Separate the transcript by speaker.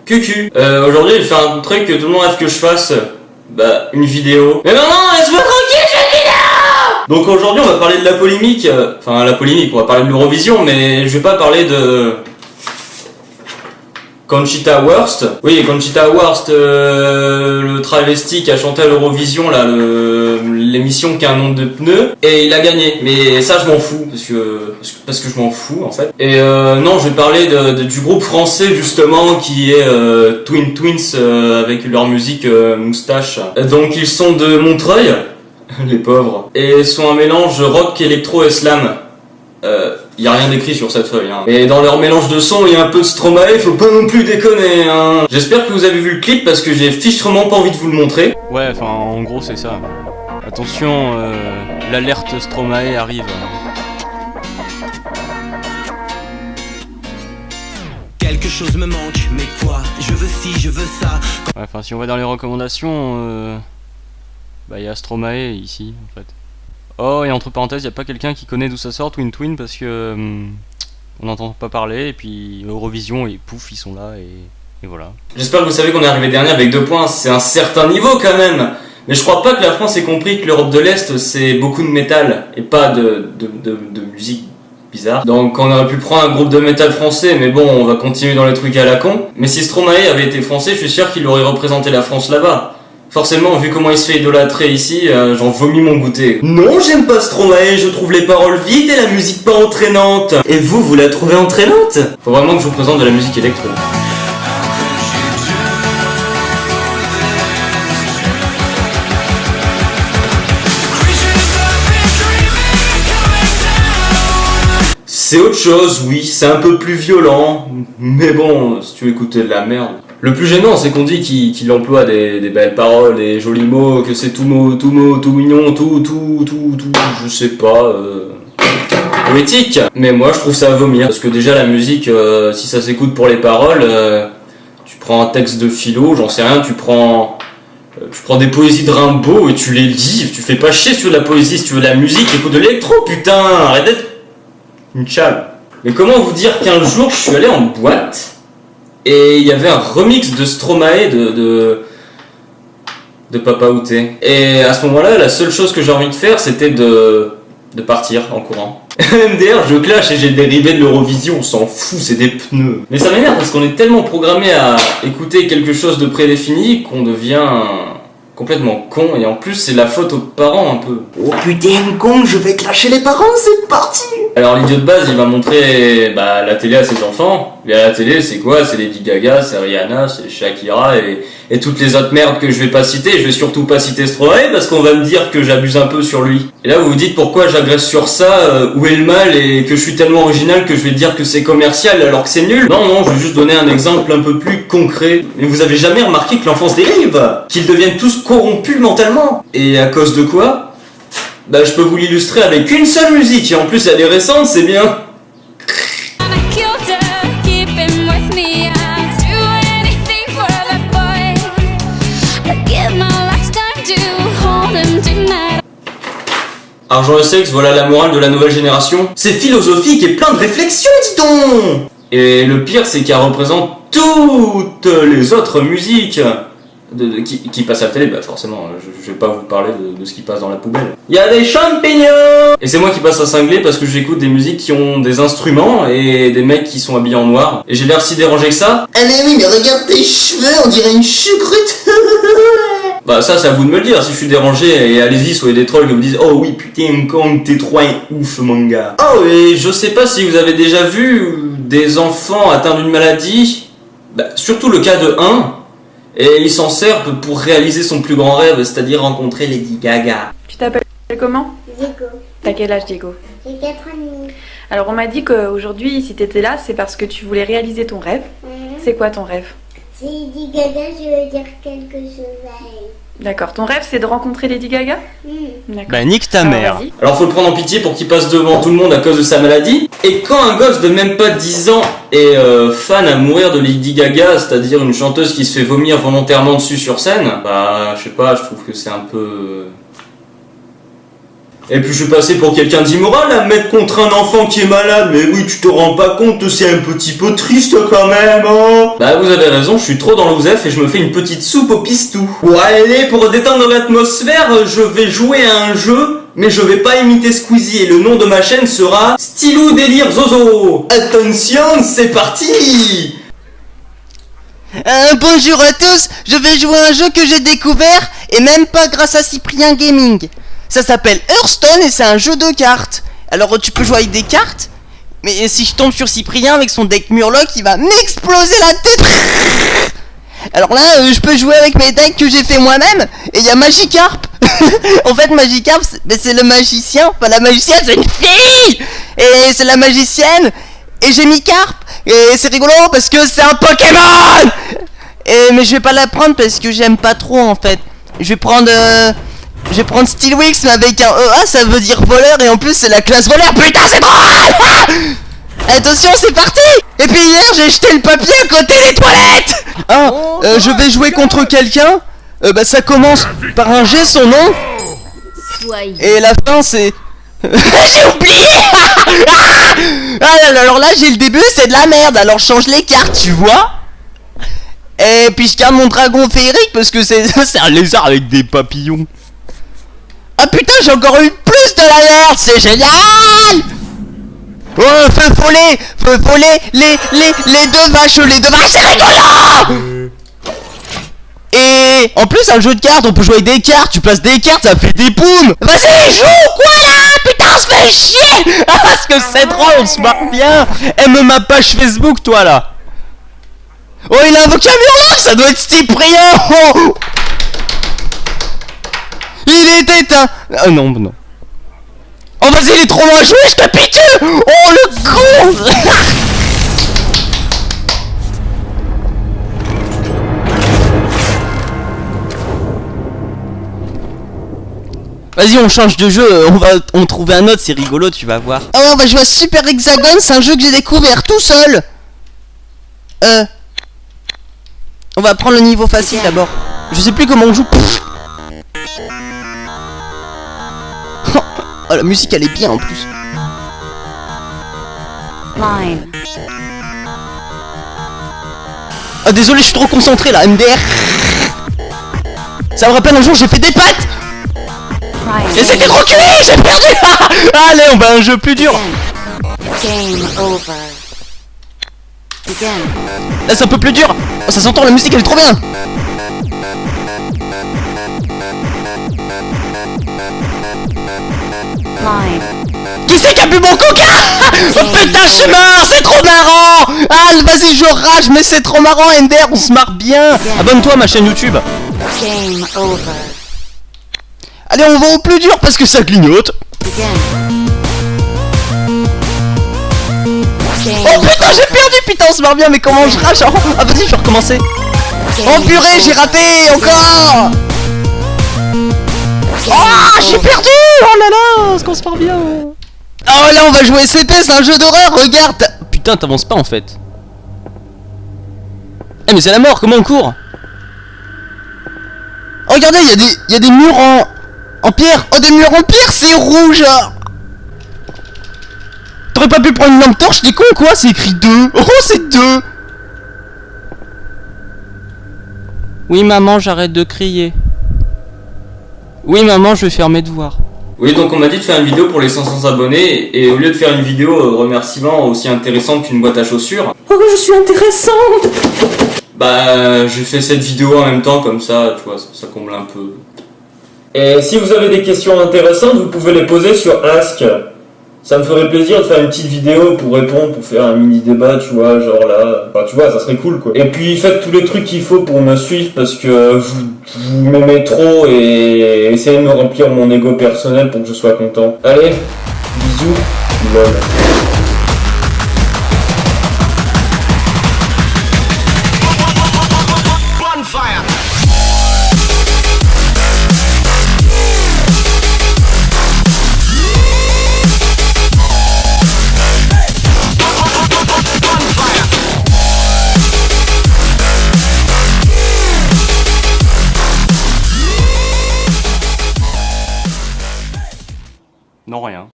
Speaker 1: Cucu, aujourd'hui je vais faire un truc que tout le monde rêve que je fasse. Bah, une vidéo. Mais non, laisse-moi tranquille, j'ai une vidéo. Donc aujourd'hui on va parler de la polémique. Enfin la polémique, on va parler de l'Eurovision, mais je vais pas parler de... Conchita Wurst. Oui, Conchita Wurst, le travesti qui a chanté à l'Eurovision, là, l'émission qui a un nom de pneus, et il a gagné. Mais ça, je m'en fous, parce que je m'en fous, en fait. Et non, je vais parler du groupe français, justement, qui est Twin Twins, avec leur musique moustache. Donc, ils sont de Montreuil, les pauvres, et sont un mélange rock, électro et slam. Y a rien d'écrit sur cette feuille, hein. Et dans leur mélange de sons, il y a un peu de Stromae, faut pas non plus déconner, hein. J'espère que vous avez vu le clip parce que j'ai fichtrement pas envie de vous le montrer.
Speaker 2: Ouais, enfin, en gros, c'est ça. Attention, l'alerte Stromae arrive.
Speaker 3: Quelque chose me manque, mais quoi? Je veux ci, je veux ça.
Speaker 2: Ouais, enfin, si on va dans les recommandations, bah, il y a Stromae ici, en fait. Oh, et entre parenthèses, y a pas quelqu'un qui connaît d'où ça sort, Twin, parce que on n'entend pas parler, et puis Eurovision, et pouf, ils sont là, et voilà.
Speaker 1: J'espère que vous savez qu'on est arrivé dernier avec 2 points, c'est un certain niveau quand même. Mais je crois pas que la France ait compris que l'Europe de l'Est, c'est beaucoup de métal, et pas de musique bizarre. Donc on aurait pu prendre un groupe de métal français, mais bon, on va continuer dans les trucs à la con. Mais si Stromae avait été français, je suis sûr qu'il aurait représenté la France là-bas. Forcément, vu comment il se fait idolâtrer ici, j'en vomis mon goûter. Non, j'aime pas Stromae, je trouve les paroles vides et la musique pas entraînante. Et vous la trouvez entraînante? Faut vraiment que je vous présente de la musique électro. C'est autre chose, oui, c'est un peu plus violent. Mais bon, si tu veux écouter de la merde... Le plus gênant, c'est qu'on dit qu'il emploie des belles paroles, des jolis mots, que c'est tout mignon, tout, je sais pas, poétique. Mais moi, je trouve ça à vomir. Parce que déjà, la musique, si ça s'écoute pour les paroles, tu prends un texte de philo, j'en sais rien, tu prends des poésies de Rimbaud et tu les lis, tu fais pas chier si tu veux de la poésie, si tu veux de la musique, écoute de l'électro, putain, arrête d'être une chale. Mais comment vous dire qu'un jour, je suis allé en boîte, et il y avait un remix de Stromae de Papa Outé. Et à ce moment-là, la seule chose que j'ai envie de faire, c'était de partir en courant. MDR, je clash et j'ai dérivé de l'Eurovision, on s'en fout, c'est des pneus. Mais ça m'énerve parce qu'on est tellement programmé à écouter quelque chose de prédéfini qu'on devient complètement con, et en plus c'est la faute aux parents un peu. Oh putain con, je vais clasher les parents, c'est parti. Alors l'idiot de base il va montrer la télé à ses enfants, et à la télé c'est quoi? C'est Lady Gaga, c'est Rihanna, c'est Shakira et toutes les autres merdes que je vais pas citer. Je vais surtout pas citer Stromae parce qu'on va me dire que j'abuse un peu sur lui. Et là vous vous dites pourquoi j'agresse sur ça, où est le mal, et que je suis tellement original que je vais dire que c'est commercial alors que c'est nul. Non, je vais juste donner un exemple un peu plus concret. Mais vous avez jamais remarqué que l'enfance dérive? Qu'ils deviennent tous corrompus mentalement? Et à cause de quoi? Bah je peux vous l'illustrer avec une seule musique, et en plus elle est récente, c'est bien. Argent et sexe, voilà la morale de la nouvelle génération. C'est philosophique et plein de réflexions, dis donc. Et le pire, c'est qu'elle représente toutes les autres musiques qui passent à la télé. Bah forcément, je vais pas vous parler de ce qui passe dans la poubelle. Il y a des champignons. Et c'est moi qui passe à cingler parce que j'écoute des musiques qui ont des instruments et des mecs qui sont habillés en noir. Et j'ai l'air si dérangé que ça.
Speaker 4: Ah mais oui, mais regarde tes cheveux, on dirait une choucroute.
Speaker 1: Bah ça c'est à vous de me le dire si je suis dérangé, et allez-y, soyez des trolls qui vous disent oh oui putain quand t'es trop un ouf mon gars. Oh et je sais pas si vous avez déjà vu des enfants atteints d'une maladie, surtout le cas de un, et il s'en sert pour réaliser son plus grand rêve, c'est-à-dire rencontrer Lady Gaga.
Speaker 5: Tu t'appelles comment?
Speaker 4: Diego,
Speaker 5: T'as quel âge, Diego?
Speaker 4: j'ai 4 ans et demi.
Speaker 5: Alors on m'a dit qu'aujourd'hui si t'étais là c'est parce que tu voulais réaliser ton rêve. C'est quoi ton rêve?
Speaker 4: Si Lady Gaga, je veux dire quelque chose à elle.
Speaker 5: D'accord, ton rêve c'est de rencontrer Lady Gaga? D'accord.
Speaker 2: Bah nique ta
Speaker 5: Alors,
Speaker 2: mère.
Speaker 5: vas-y.
Speaker 1: Alors faut le prendre en pitié pour qu'il passe devant tout le monde à cause de sa maladie. Et quand un gosse de même pas 10 ans est fan à mourir de Lady Gaga, c'est-à-dire une chanteuse qui se fait vomir volontairement dessus sur scène, je sais pas, je trouve que c'est un peu... Et puis je suis passé pour quelqu'un d'immoral à me mettre contre un enfant qui est malade. Mais oui, tu te rends pas compte, c'est un petit peu triste quand même, hein. Bah vous avez raison, je suis trop dans l'osef et je me fais une petite soupe au pistou. Bon allez, pour détendre l'atmosphère, je vais jouer à un jeu, mais je vais pas imiter Squeezie et le nom de ma chaîne sera Stylou Délire Zozo. Attention, c'est parti.
Speaker 6: Bonjour à tous, je vais jouer à un jeu que j'ai découvert, et même pas grâce à Cyprien Gaming. Ça s'appelle Hearthstone et c'est un jeu de cartes. Alors tu peux jouer avec des cartes, mais si je tombe sur Cyprien avec son deck Murloc, il va m'exploser la tête. Alors là, je peux jouer avec mes decks que j'ai fait moi-même, et il y a Magikarp. En fait, Magikarp, c'est le magicien, enfin la magicienne c'est une fille, et c'est la magicienne, et j'ai mis Carp, et c'est rigolo parce que c'est un Pokémon. Mais je vais pas la prendre parce que j'aime pas trop en fait. Je vais prendre Steelwix, mais avec un EA ça veut dire voleur, et en plus c'est la classe voleur. Putain c'est drôle. Attention, c'est parti. Et puis hier j'ai jeté le papier à côté des toilettes. Je vais jouer contre quelqu'un. Ça commence par un G, son nom, et la fin c'est... J'ai oublié. Alors là j'ai le début, c'est de la merde, alors je change les cartes, tu vois. Et puis je garde mon dragon féerique parce que c'est un lézard avec des papillons. Ah putain, j'ai encore eu plus de la merde, c'est génial. Oh, feu follet, les deux vaches, c'est rigolo. Et en plus un jeu de cartes, on peut jouer avec des cartes, tu places des cartes, ça fait des poumes. Vas-y, joue quoi là. Putain, on se fait chier. Parce que c'est drôle, on se marre bien. Aime ma page Facebook, toi là. Oh, il a invoqué un Murloc, ça doit être Cyprien. Oh. Il était un... Oh non. Oh vas-y, il est trop loin à jouer, je te pique. Oh le con. Vas-y, on change de jeu, on trouver un autre, c'est rigolo, tu vas voir. Ah ouais, on va jouer à Super Hexagon, c'est un jeu que j'ai découvert tout seul. On va prendre le niveau facile d'abord. Je sais plus comment on joue. Oh, la musique elle est bien en plus. Ah désolé, je suis trop concentré là, MDR. Ça me rappelle un jour j'ai fait des pattes. Et c'était trop culé, j'ai perdu. Allez, on va à un jeu plus dur. Là c'est un peu plus dur. Oh, ça s'entend, la musique elle est trop bien. Qui c'est qui a bu mon coca? Oh putain, je suis mort, c'est trop marrant. Ah vas-y, je rage, mais c'est trop marrant, MDR, on se marre bien. Abonne-toi à ma chaîne YouTube. Allez, on va au plus dur parce que ça clignote. Oh putain, j'ai perdu, putain, on se marre bien, mais comment je rage? Ah vas-y, je vais recommencer. Oh purée, j'ai raté, encore. Oh, j'ai perdu. Oh là là, est-ce qu'on se marre bien? Oh là, on va jouer CP, c'est un jeu d'horreur, regarde. Putain, t'avances pas en fait. Eh mais c'est la mort, comment on court? Oh, regardez, il y a des murs en pierre. Oh, des murs en pierre, c'est rouge. T'aurais pas pu prendre une lampe torche, t'es con ou quoi? C'est écrit 2. Oh, c'est 2. Oui maman, j'arrête de crier. Oui maman, je vais faire mes devoirs.
Speaker 1: Oui, donc on m'a dit de faire une vidéo pour les 500 abonnés, et au lieu de faire une vidéo remerciement aussi intéressante qu'une boîte à chaussures...
Speaker 5: Oh, je suis intéressante.
Speaker 1: Bah, j'ai fait cette vidéo en même temps, comme ça, tu vois, ça comble un peu. Et si vous avez des questions intéressantes, vous pouvez les poser sur Ask. Ça me ferait plaisir de faire une petite vidéo pour répondre, pour faire un mini débat, tu vois, genre là... Enfin, tu vois, ça serait cool, quoi. Et puis, faites tous les trucs qu'il faut pour me suivre, parce que vous m'aimez trop, et essayez de me remplir mon ego personnel pour que je sois content. Allez, bisous, lol.